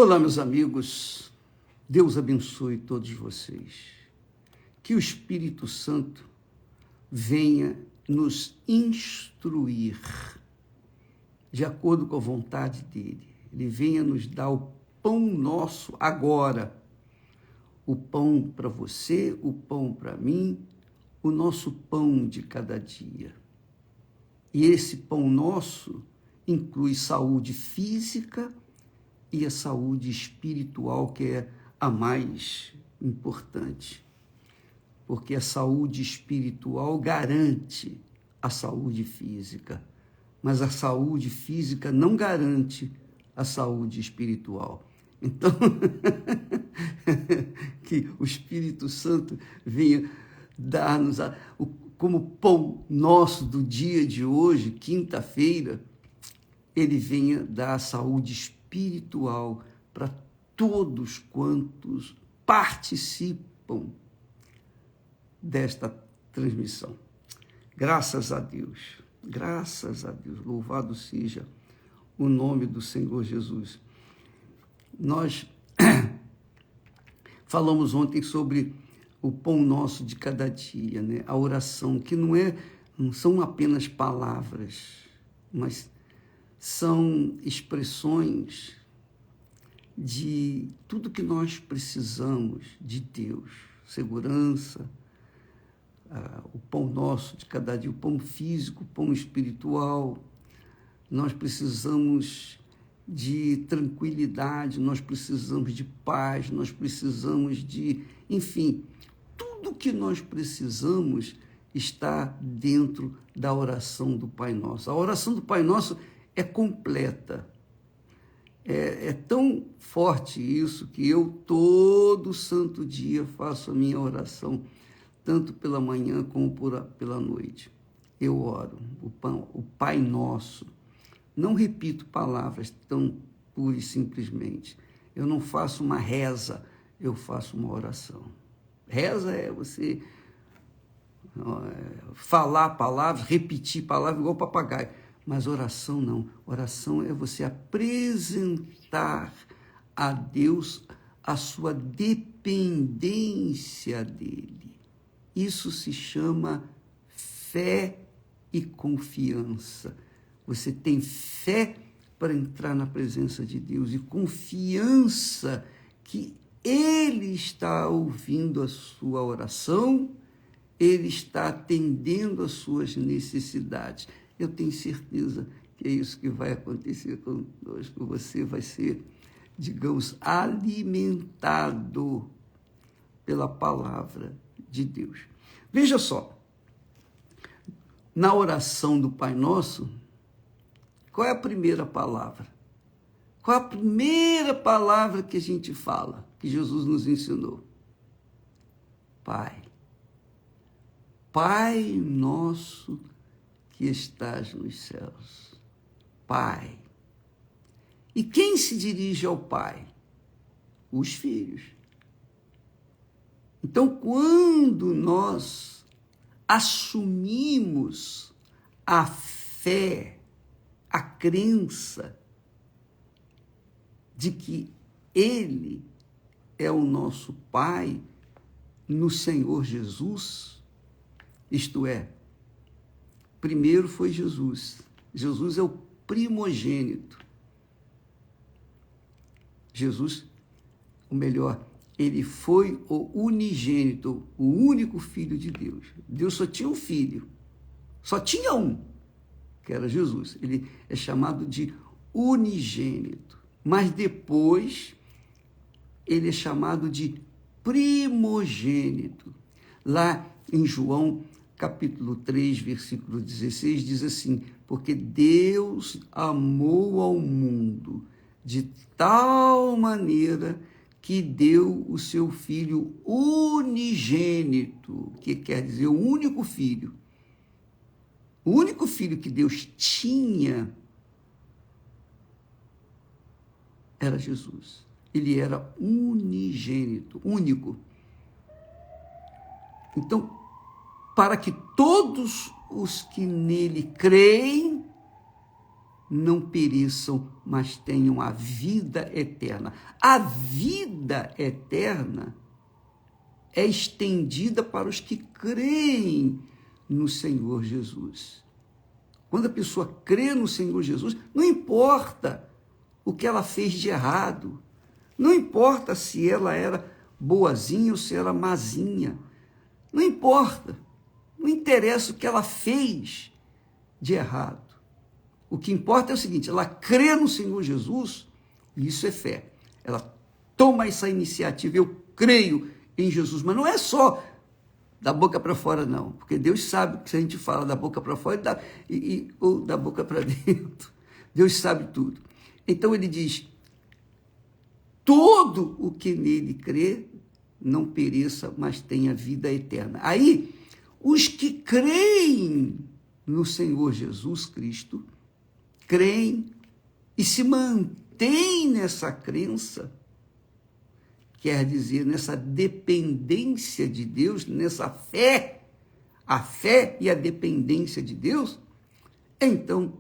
Olá, meus amigos. Deus abençoe todos vocês. Que o Espírito Santo venha nos instruir de acordo com a vontade dele. Ele venha nos dar o pão nosso agora. O pão para você, o pão para mim, o nosso pão de cada dia. E esse pão nosso inclui saúde física e a saúde espiritual, que é a mais importante. Porque a saúde espiritual garante a saúde física, mas a saúde física não garante a saúde espiritual. Então, que o Espírito Santo venha dar-nos como pão nosso do dia de hoje, quinta-feira, ele venha dar a saúde espiritual para todos quantos participam desta transmissão. Graças a Deus, louvado seja o nome do Senhor Jesus. Nós falamos ontem sobre o pão nosso de cada dia, né? A oração, que não são apenas palavras, mas são expressões de tudo que nós precisamos de Deus, segurança, o pão nosso de cada dia, o pão físico, o pão espiritual. Nós precisamos de tranquilidade, nós precisamos de paz, nós precisamos de, enfim, tudo que nós precisamos está dentro da oração do Pai Nosso. A oração do Pai Nosso é completa. É tão forte isso que eu todo santo dia faço a minha oração, tanto pela manhã como pela noite. Eu oro o Pai Nosso. Não repito palavras tão pura e simplesmente. Eu não faço uma reza, eu faço uma oração. Reza é você falar palavras, repetir palavras igual papagaio. Mas oração não. Oração é você apresentar a Deus a sua dependência dele. Isso se chama fé e confiança. Você tem fé para entrar na presença de Deus e confiança que Ele está ouvindo a sua oração, Ele está atendendo às suas necessidades. Eu tenho certeza que é isso que vai acontecer conosco. Você vai ser, digamos, alimentado pela palavra de Deus. Veja só, na oração do Pai Nosso, qual é a primeira palavra? Qual é a primeira palavra que a gente fala, que Jesus nos ensinou? Pai. Pai nosso que estás nos céus. Pai. E quem se dirige ao Pai? Os filhos. Então, quando nós assumimos a fé, a crença de que Ele é o nosso Pai no Senhor Jesus, isto é, primeiro foi Jesus. Jesus é o primogênito. Jesus, ou melhor, ele foi o unigênito, o único filho de Deus. Deus só tinha um filho, só tinha um, que era Jesus. Ele é chamado de unigênito. Mas depois, ele é chamado de primogênito. Lá em João, capítulo 3, versículo 16, diz assim: porque Deus amou ao mundo de tal maneira que deu o seu Filho unigênito, que quer dizer o único filho. O único filho que Deus tinha era Jesus. Ele era unigênito, único. Então, para que todos os que nele creem não pereçam, mas tenham a vida eterna. A vida eterna é estendida para os que creem no Senhor Jesus. Quando a pessoa crê no Senhor Jesus, não importa o que ela fez de errado, não importa se ela era boazinha ou se era mazinha, não importa, não interessa o que ela fez de errado. O que importa é o seguinte, ela crê no Senhor Jesus, e isso é fé. Ela toma essa iniciativa, eu creio em Jesus, mas não é só da boca para fora, não, porque Deus sabe que se a gente fala da boca para fora ou da boca para dentro, Deus sabe tudo. Então ele diz, todo o que nele crê não pereça, mas tenha vida eterna. Aí, os que creem no Senhor Jesus Cristo, creem e se mantêm nessa crença, quer dizer, nessa dependência de Deus, nessa fé, a fé e a dependência de Deus, então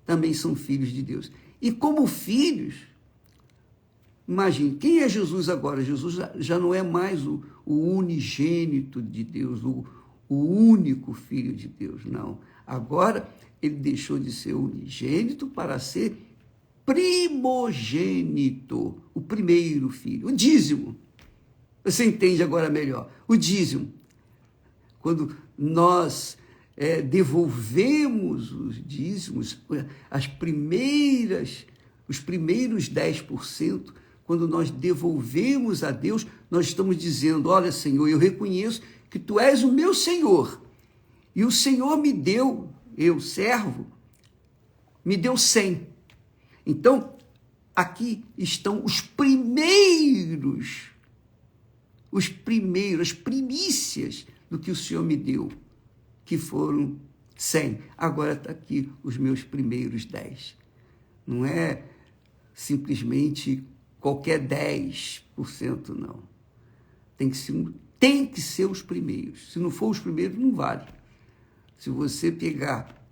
também são filhos de Deus. E como filhos, imagine, quem é Jesus agora? Jesus já não é mais o unigênito de Deus, o único filho de Deus, não. Agora ele deixou de ser unigênito para ser primogênito, o primeiro filho, o dízimo. Você entende agora melhor? O dízimo. Quando nós devolvemos os dízimos, os primeiros 10%, quando nós devolvemos a Deus, nós estamos dizendo, olha, Senhor, eu reconheço que Tu és o meu Senhor, e o Senhor me deu, eu, servo, me deu 100. Então, aqui estão as primícias do que o Senhor me deu, que foram 100. Agora está aqui os meus primeiros 10. Não é simplesmente qualquer 10%, não. Tem que ser os primeiros. Se não for os primeiros, não vale. Se você pegar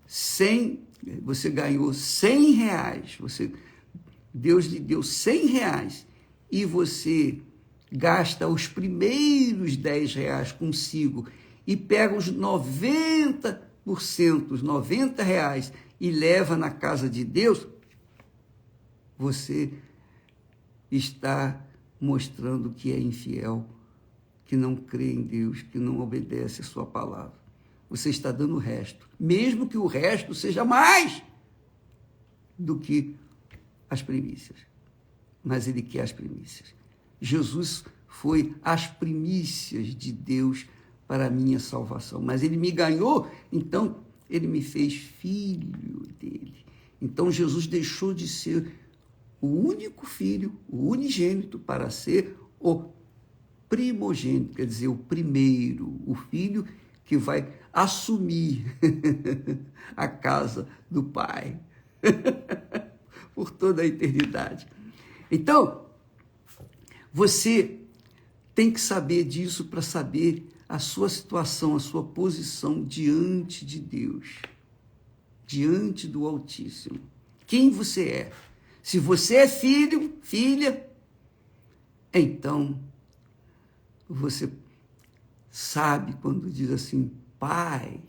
100, você ganhou 100 reais, Deus lhe deu 100 reais e você gasta os primeiros 10 reais consigo e pega os 90%, os 90 reais e leva na casa de Deus, você está mostrando que é infiel, que não crê em Deus, que não obedece a sua palavra. Você está dando o resto, mesmo que o resto seja mais do que as primícias. Mas ele quer as primícias. Jesus foi as primícias de Deus para a minha salvação. Mas ele me ganhou, então ele me fez filho dele. Então Jesus deixou de ser o único filho, o unigênito, para ser o primogênito, quer dizer, o primeiro, o filho que vai assumir a casa do Pai por toda a eternidade. Então, você tem que saber disso para saber a sua situação, a sua posição diante de Deus, diante do Altíssimo. Quem você é? Se você é filho, filha, então você sabe quando diz assim, Pai,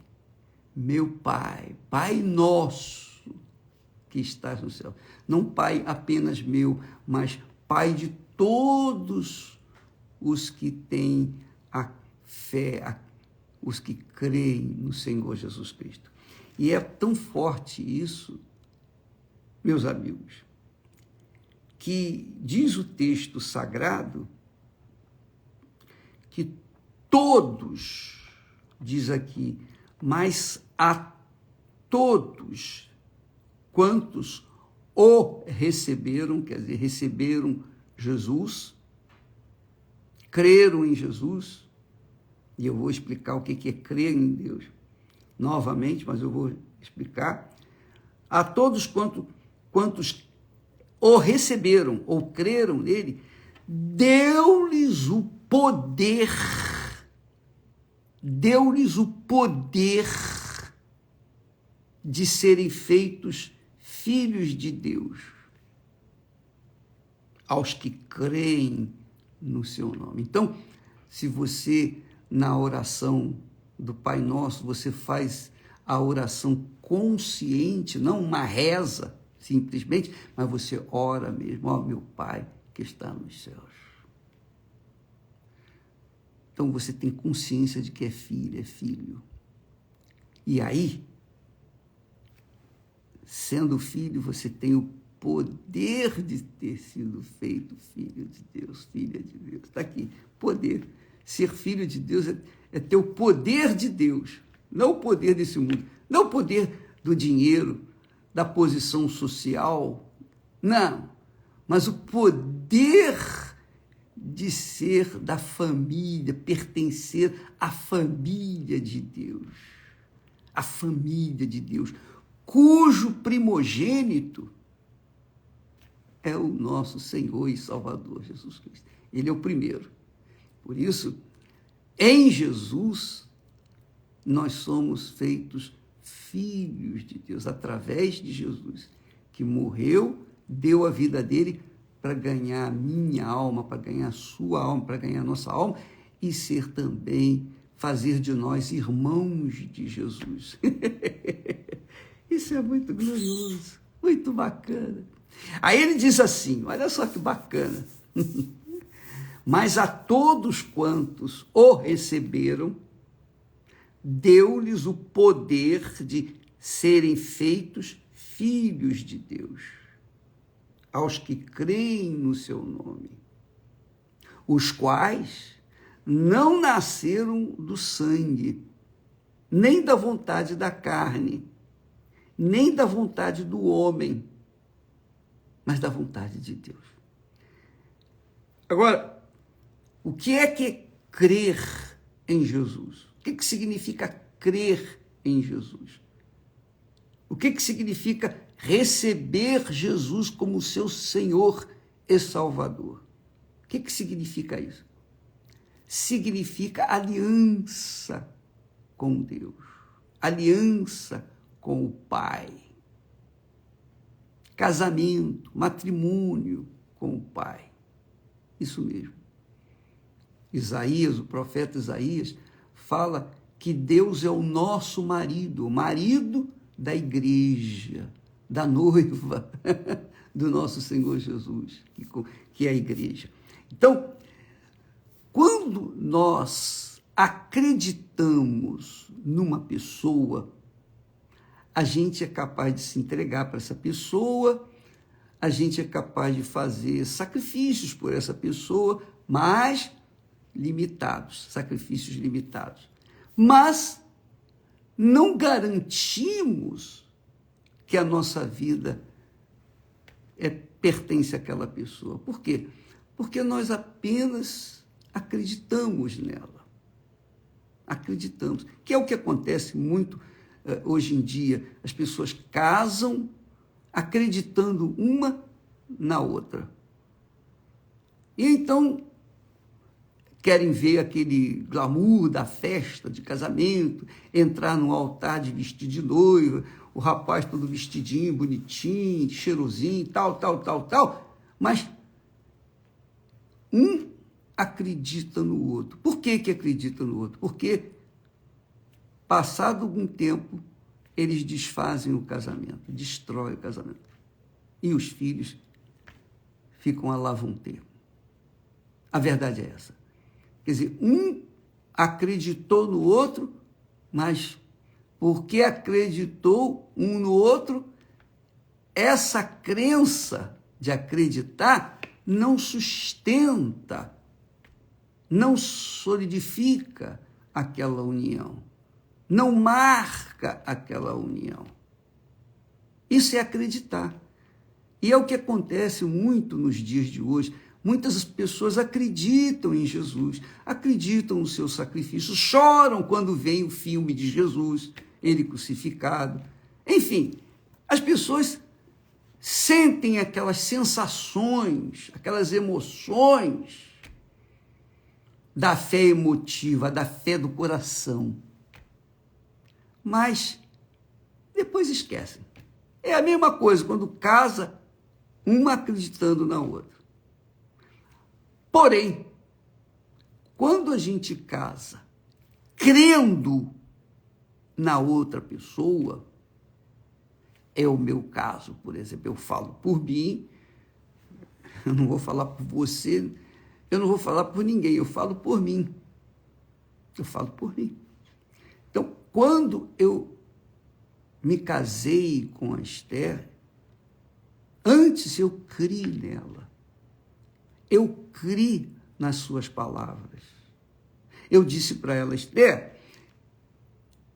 meu Pai, Pai nosso que estás no céu. Não Pai apenas meu, mas Pai de todos os que têm a fé, os que creem no Senhor Jesus Cristo. E é tão forte isso, meus amigos, que diz o texto sagrado que todos, diz aqui, mas a todos quantos o receberam, quer dizer, receberam Jesus, creram em Jesus, e eu vou explicar o que é crer em Deus novamente, mas eu vou explicar. A todos quantos o receberam ou creram nele, deu-lhes o poder de serem feitos filhos de Deus, aos que creem no seu nome. Então, se você, na oração do Pai Nosso, você faz a oração consciente, não uma reza, simplesmente, mas você ora mesmo, ó meu Pai que está nos céus. Então, você tem consciência de que é filho. E aí, sendo filho, você tem o poder de ter sido feito filho de Deus, filha de Deus. Está aqui, poder. Ser filho de Deus é ter o poder de Deus, não o poder desse mundo, não o poder do dinheiro, da posição social, não, mas o poder de ser da família, pertencer à família de Deus, a família de Deus, cujo primogênito é o nosso Senhor e Salvador Jesus Cristo. Ele é o primeiro. Por isso, em Jesus, nós somos feitos filhos de Deus, através de Jesus, que morreu, deu a vida dele para ganhar a minha alma, para ganhar a sua alma, para ganhar a nossa alma, e ser também, fazer de nós irmãos de Jesus. Isso é muito glorioso, muito bacana. Aí ele diz assim, olha só que bacana. Mas a todos quantos o receberam, deu-lhes o poder de serem feitos filhos de Deus, aos que creem no seu nome, os quais não nasceram do sangue, nem da vontade da carne, nem da vontade do homem, mas da vontade de Deus. Agora, o que é crer em Jesus? O que significa crer em Jesus? O que significa receber Jesus como seu Senhor e Salvador? O que significa isso? Significa aliança com Deus, aliança com o Pai, casamento, matrimônio com o Pai. Isso mesmo. Isaías, o profeta Isaías, fala que Deus é o nosso marido, o marido da igreja, da noiva do nosso Senhor Jesus, que é a igreja. Então, quando nós acreditamos numa pessoa, a gente é capaz de se entregar para essa pessoa, a gente é capaz de fazer sacrifícios por essa pessoa, mas limitados, sacrifícios limitados. Mas não garantimos que a nossa vida pertence àquela pessoa. Por quê? Porque nós apenas acreditamos nela. Acreditamos. Que é o que acontece muito hoje em dia. As pessoas casam acreditando uma na outra. E então querem ver aquele glamour da festa de casamento, entrar no altar de vestido de noiva, o rapaz todo vestidinho, bonitinho, cheirosinho, tal, mas um acredita no outro. Por que acredita no outro? Porque, passado algum tempo, eles desfazem o casamento, destroem o casamento. E os filhos ficam a lá vão ter. A verdade é essa. Quer dizer, um acreditou no outro, mas porque acreditou um no outro, essa crença de acreditar não sustenta, não solidifica aquela união, não marca aquela união. Isso é acreditar. E é o que acontece muito nos dias de hoje. Muitas pessoas acreditam em Jesus, acreditam no seu sacrifício, choram quando vem o filme de Jesus, ele crucificado. Enfim, as pessoas sentem aquelas sensações, aquelas emoções da fé emotiva, da fé do coração. Mas depois esquecem. É a mesma coisa quando casa, uma acreditando na outra. Porém, quando a gente casa crendo na outra pessoa, é o meu caso, por exemplo, eu falo por mim, eu não vou falar por você, eu não vou falar por ninguém, eu falo por mim. Eu falo por mim. Então, quando eu me casei com a Esther, antes eu criei nela. Eu criei nas suas palavras. Eu disse para ela, Esther,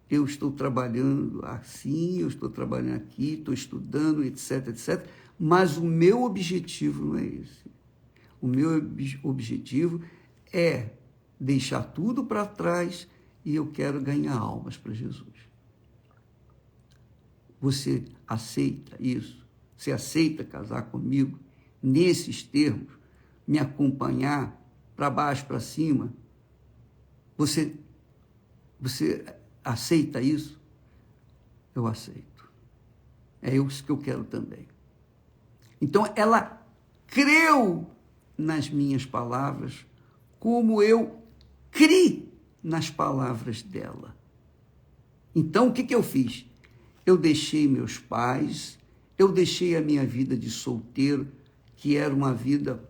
eu estou trabalhando assim, eu estou trabalhando aqui, estou estudando, etc, etc, mas o meu objetivo não é esse. O meu objetivo é deixar tudo para trás e eu quero ganhar almas para Jesus. Você aceita isso? Você aceita casar comigo nesses termos? Me acompanhar para baixo, para cima? Você aceita isso? Eu aceito. É isso que eu quero também. Então, ela creu nas minhas palavras como eu criei nas palavras dela. Então, o que eu fiz? Eu deixei meus pais, eu deixei a minha vida de solteiro, que era uma vida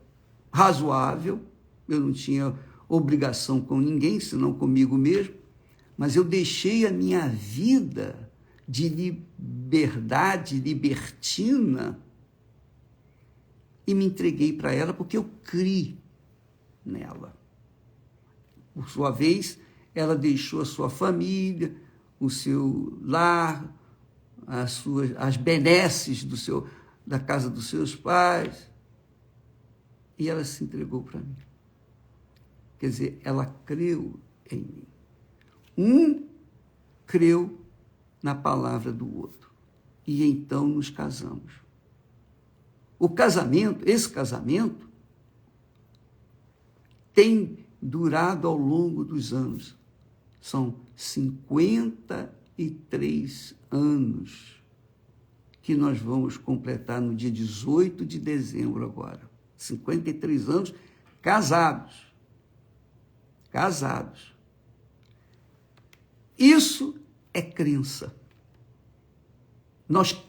razoável, eu não tinha obrigação com ninguém, senão comigo mesmo, mas eu deixei a minha vida de liberdade, libertina, e me entreguei para ela porque eu criei nela. Por sua vez, ela deixou a sua família, o seu lar, as benesses da casa dos seus pais, e ela se entregou para mim. Quer dizer, ela creu em mim. Um creu na palavra do outro. E então nos casamos. Esse casamento, tem durado ao longo dos anos. São 53 anos que nós vamos completar no dia 18 de dezembro agora. 53 anos casados. Casados. Isso é crença. Nós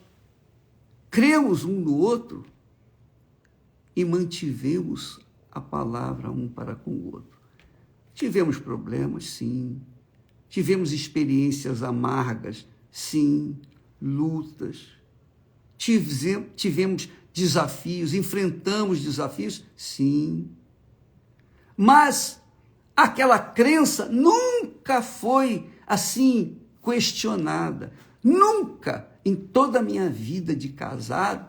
cremos um no outro e mantivemos a palavra um para com o outro. Tivemos problemas, sim. Tivemos experiências amargas, sim. Lutas. Tivemos desafios, enfrentamos desafios, sim. Mas aquela crença nunca foi assim questionada. Nunca, em toda a minha vida de casado,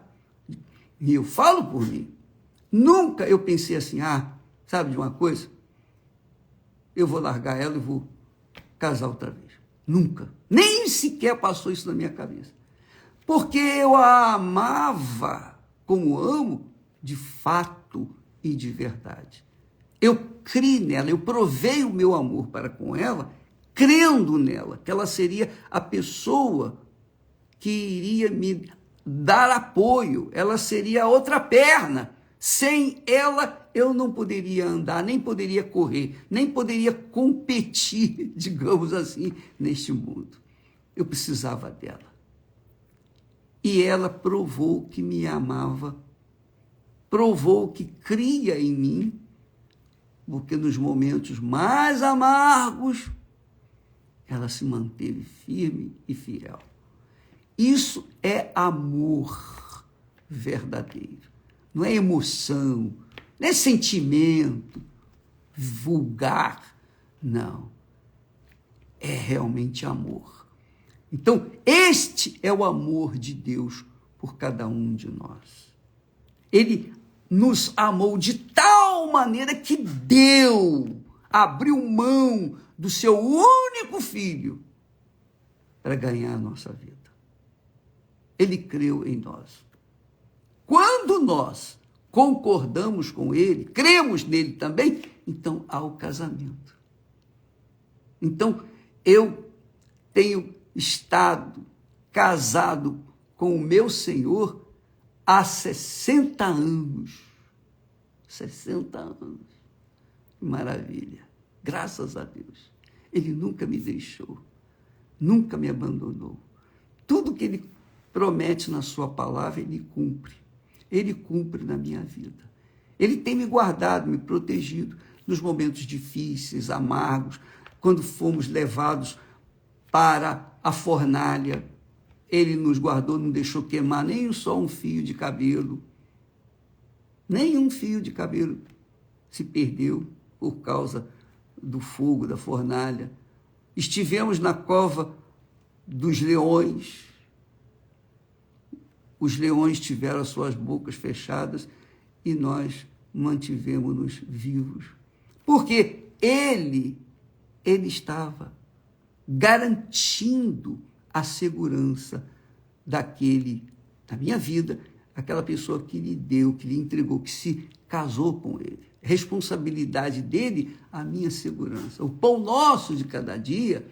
e eu falo por mim, nunca eu pensei assim, sabe de uma coisa? Eu vou largar ela e vou casar outra vez. Nunca. Nem sequer passou isso na minha cabeça. Porque eu a amava como amo, de fato e de verdade. Eu criei nela, eu provei o meu amor para com ela, crendo nela, que ela seria a pessoa que iria me dar apoio, ela seria a outra perna. Sem ela, eu não poderia andar, nem poderia correr, nem poderia competir, digamos assim, neste mundo. Eu precisava dela. E ela provou que me amava, provou que cria em mim, porque nos momentos mais amargos, ela se manteve firme e fiel. Isso é amor verdadeiro. Não é emoção, não é sentimento vulgar. Não. É realmente amor. Então, este é o amor de Deus por cada um de nós. Ele nos amou de tal maneira que abriu mão do seu único filho para ganhar a nossa vida. Ele creu em nós. Quando nós concordamos com ele, cremos nele também, então há o casamento. Então, eu tenho estado casado com o meu Senhor há 60 anos. 60 anos. Que maravilha. Graças a Deus. Ele nunca me deixou, nunca me abandonou. Tudo que ele promete na sua palavra, ele cumpre. Ele cumpre na minha vida. Ele tem me guardado, me protegido nos momentos difíceis, amargos, quando fomos levados para a fornalha. Ele nos guardou, não deixou queimar nem só um fio de cabelo. Nem um fio de cabelo se perdeu por causa do fogo, da fornalha. Estivemos na cova dos leões. Os leões tiveram as suas bocas fechadas e nós mantivemos-nos vivos. Porque ele estava garantindo a segurança da minha vida, aquela pessoa que lhe deu, que lhe entregou, que se casou com ele. Responsabilidade dele, a minha segurança. O pão nosso de cada dia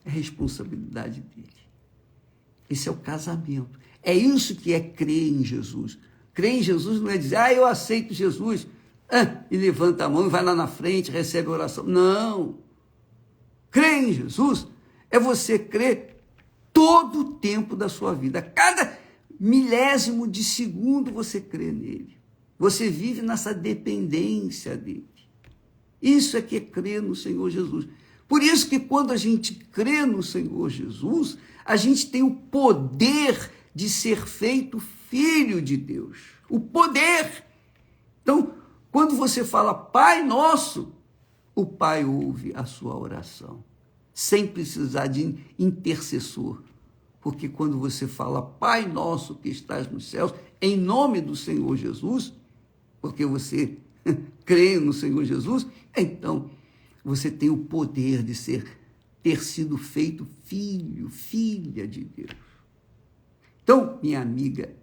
é responsabilidade dele. Esse é o casamento. É isso que é crer em Jesus. Crer em Jesus não é dizer, eu aceito Jesus, e levanta a mão e vai lá na frente, recebe a oração. Não. Crer em Jesus é você crer todo o tempo da sua vida. Cada milésimo de segundo você crê nele. Você vive nessa dependência dele. Isso é que é crer no Senhor Jesus. Por isso que quando a gente crê no Senhor Jesus, a gente tem o poder de ser feito filho de Deus. O poder. Então, quando você fala Pai Nosso, o Pai ouve a sua oração, sem precisar de intercessor. Porque quando você fala Pai Nosso que estás nos céus, em nome do Senhor Jesus, porque você crê no Senhor Jesus, então você tem o poder de ter sido feito filho, filha de Deus. Então, minha amiga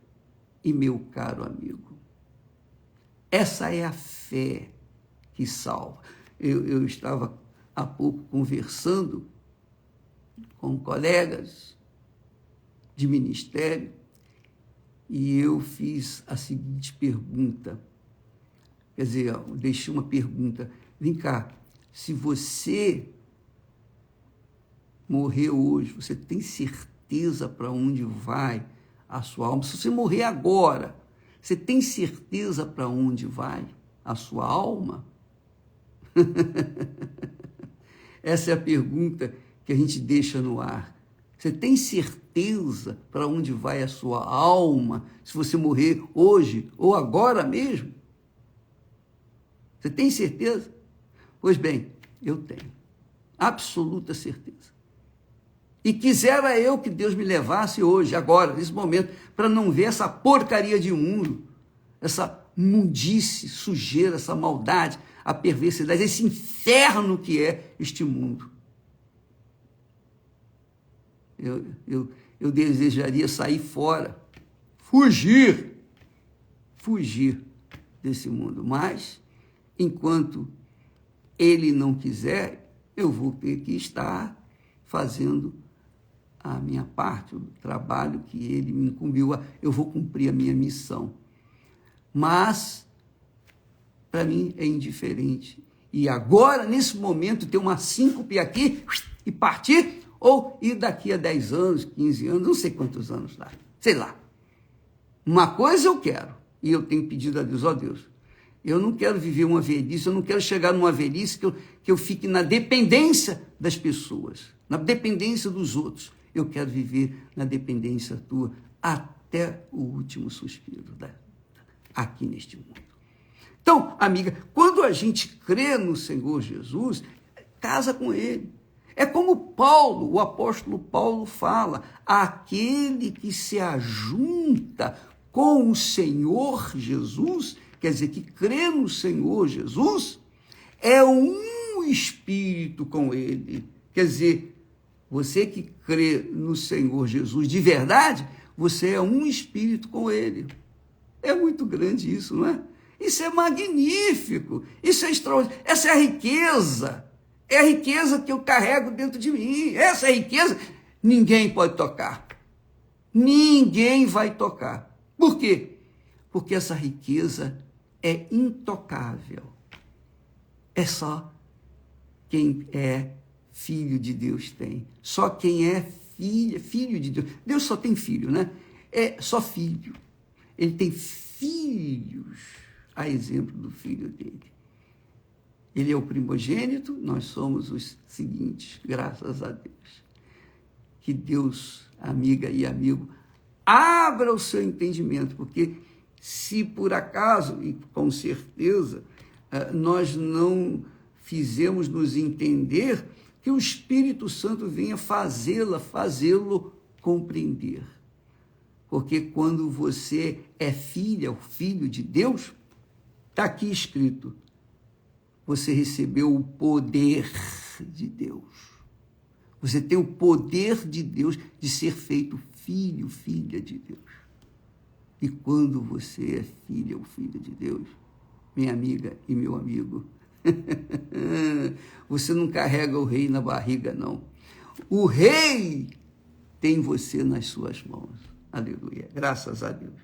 e meu caro amigo, essa é a fé que salva. Eu estava há pouco conversando com colegas de ministério e eu fiz a seguinte pergunta. Quer dizer, eu deixei uma pergunta. Vem cá, se você morrer hoje, você tem certeza para onde vai a sua alma? Se você morrer agora, você tem certeza para onde vai a sua alma? Essa é a pergunta que a gente deixa no ar. Você tem certeza para onde vai a sua alma se você morrer hoje ou agora mesmo? Você tem certeza? Pois bem, eu tenho absoluta certeza. E quisera eu que Deus me levasse hoje, agora, nesse momento, para não ver essa porcaria de mundo, essa mundice, sujeira, essa maldade, a perversidade, esse inferno que é este mundo. Eu desejaria sair fora, fugir desse mundo. Mas, enquanto ele não quiser, eu vou ter que estar fazendo a minha parte, o trabalho que ele me incumbiu, eu vou cumprir a minha missão. Mas, para mim, é indiferente. E agora, nesse momento, ter uma síncope aqui e partir, ou ir daqui a 10 anos, 15 anos, não sei quantos anos dá, sei lá. Uma coisa eu quero, e eu tenho pedido a Deus, ó Deus, eu não quero viver uma velhice, eu não quero chegar numa velhice que eu fique na dependência das pessoas, na dependência dos outros. Eu quero viver na dependência tua até o último suspiro aqui neste mundo. Então, amiga, quando a gente crê no Senhor Jesus, casa com ele. É como Paulo, o apóstolo Paulo fala, aquele que se ajunta com o Senhor Jesus, quer dizer, que crê no Senhor Jesus, é um espírito com ele. Quer dizer, você que crê no Senhor Jesus de verdade, você é um espírito com ele. É muito grande isso, não é? Isso é magnífico, isso é extraordinário, essa é a riqueza que eu carrego dentro de mim, essa é a riqueza. ninguém pode tocar. Ninguém vai tocar. Por quê? Porque essa riqueza é intocável. É só quem é filho de Deus tem. Só quem é filho de Deus. Deus só tem filho, né? É só filho. Ele tem filhos, a exemplo do filho dele. Ele é o primogênito, nós somos os seguintes, graças a Deus. Que Deus, amiga e amigo, abra o seu entendimento, porque se por acaso, e com certeza, nós não fizemos nos entender, que o Espírito Santo venha fazê-lo compreender. Porque quando você é filha, o filho de Deus, está aqui escrito, você recebeu o poder de Deus. Você tem o poder de Deus de ser feito filho, filha de Deus. E quando você é filha ou filho de Deus, minha amiga e meu amigo, você não carrega o rei na barriga, não. O rei tem você nas suas mãos. Aleluia. Graças a Deus.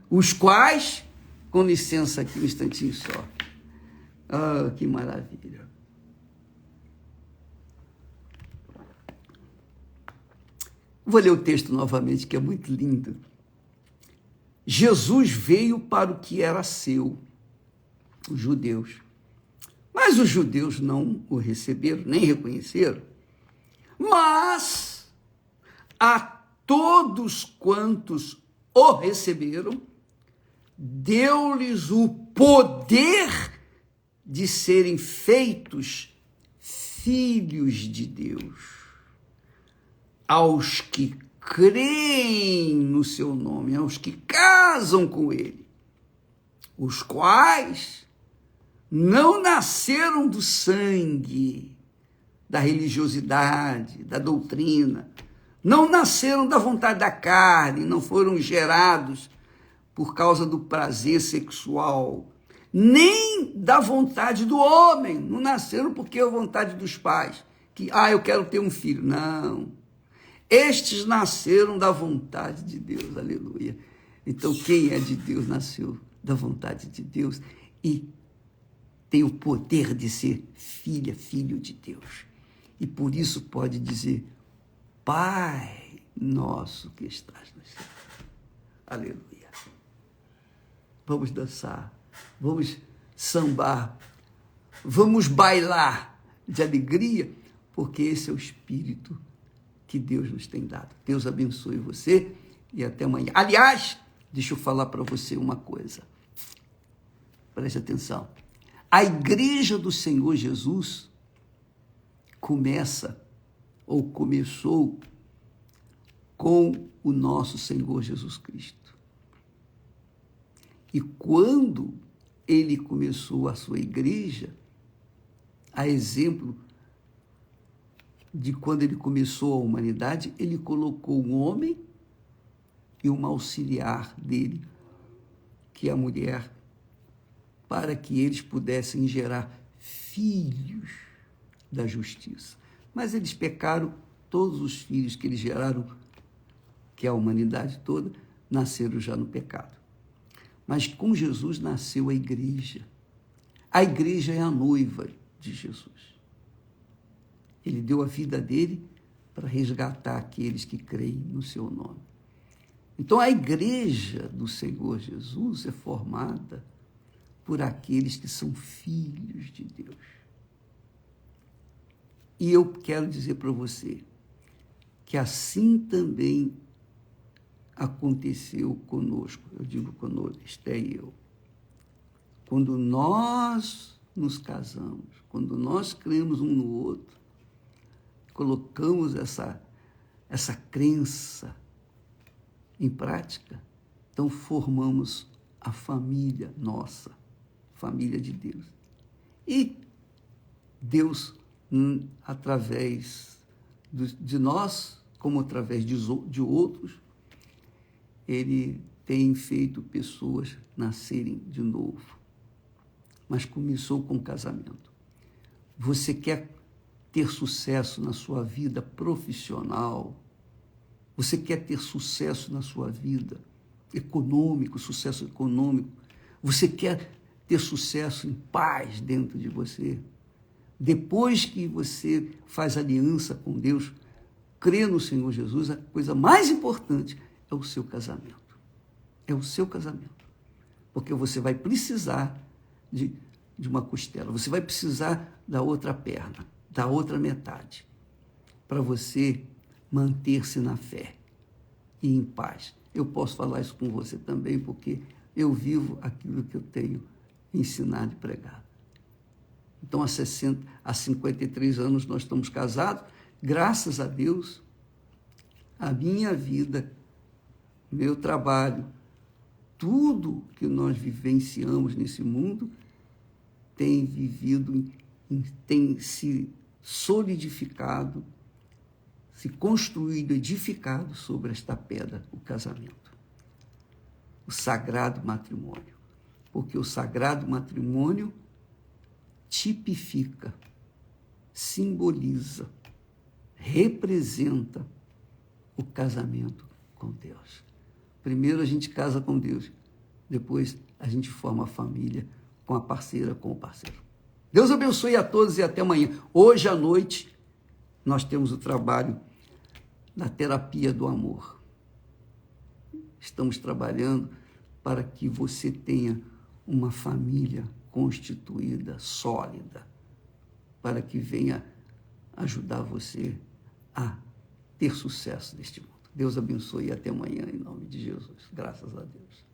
Os quais, com licença aqui um instantinho só. Ah, que maravilha. Vou ler o texto novamente, que é muito lindo. Jesus veio para o que era seu, os judeus. Mas os judeus não o receberam, nem reconheceram. Mas a todos quantos o receberam, deu-lhes o poder de serem feitos filhos de Deus. Aos que creem no seu nome, aos que casam com ele, os quais não nasceram do sangue, da religiosidade, da doutrina, não nasceram da vontade da carne, não foram gerados por causa do prazer sexual, nem da vontade do homem, não nasceram porque é a vontade dos pais, que, eu quero ter um filho, não. Estes nasceram da vontade de Deus, aleluia. Então, quem é de Deus nasceu da vontade de Deus e tem o poder de ser filha, filho de Deus. E por isso pode dizer, Pai nosso que estás no céu. Aleluia. Vamos dançar, vamos sambar, vamos bailar de alegria, porque esse é o Espírito que Deus nos tem dado. Deus abençoe você e até amanhã. Aliás, deixa eu falar para você uma coisa. Preste atenção. A igreja do Senhor Jesus começou com o nosso Senhor Jesus Cristo. E quando ele começou a sua igreja, a exemplo de quando ele começou a humanidade, ele colocou um homem e uma auxiliar dele, que é a mulher, para que eles pudessem gerar filhos da justiça. Mas eles pecaram, todos os filhos que eles geraram, que é a humanidade toda, nasceram já no pecado. Mas com Jesus nasceu a igreja. A igreja é a noiva de Jesus. Ele deu a vida dele para resgatar aqueles que creem no seu nome. Então, a igreja do Senhor Jesus é formada por aqueles que são filhos de Deus. E eu quero dizer para você que assim também aconteceu conosco. Eu digo conosco, Esté e eu. Quando nós nos casamos, quando nós cremos um no outro, colocamos essa crença em prática, então formamos a família nossa, família de Deus. E Deus, através de nós, como através de outros, ele tem feito pessoas nascerem de novo. Mas começou com o casamento. Você quer ter sucesso na sua vida profissional, você quer ter sucesso na sua vida econômico, sucesso econômico, você quer ter sucesso em paz dentro de você, depois que você faz aliança com Deus, crê no Senhor Jesus, a coisa mais importante é o seu casamento. É o seu casamento. Porque você vai precisar de uma costela, você vai precisar da outra perna, da outra metade, para você manter-se na fé e em paz. Eu posso falar isso com você também, porque eu vivo aquilo que eu tenho ensinado e pregado. Então, há 53 anos nós estamos casados, graças a Deus, a minha vida, meu trabalho, tudo que nós vivenciamos nesse mundo tem tem se solidificado, se construído, edificado sobre esta pedra, o casamento, o sagrado matrimônio. Porque o sagrado matrimônio tipifica, simboliza, representa o casamento com Deus. Primeiro a gente casa com Deus, depois a gente forma a família com a parceira, com o parceiro. Deus abençoe a todos e até amanhã. Hoje à noite nós temos o trabalho da terapia do amor. Estamos trabalhando para que você tenha uma família constituída, sólida, para que venha ajudar você a ter sucesso neste mundo. Deus abençoe e até amanhã, em nome de Jesus. Graças a Deus.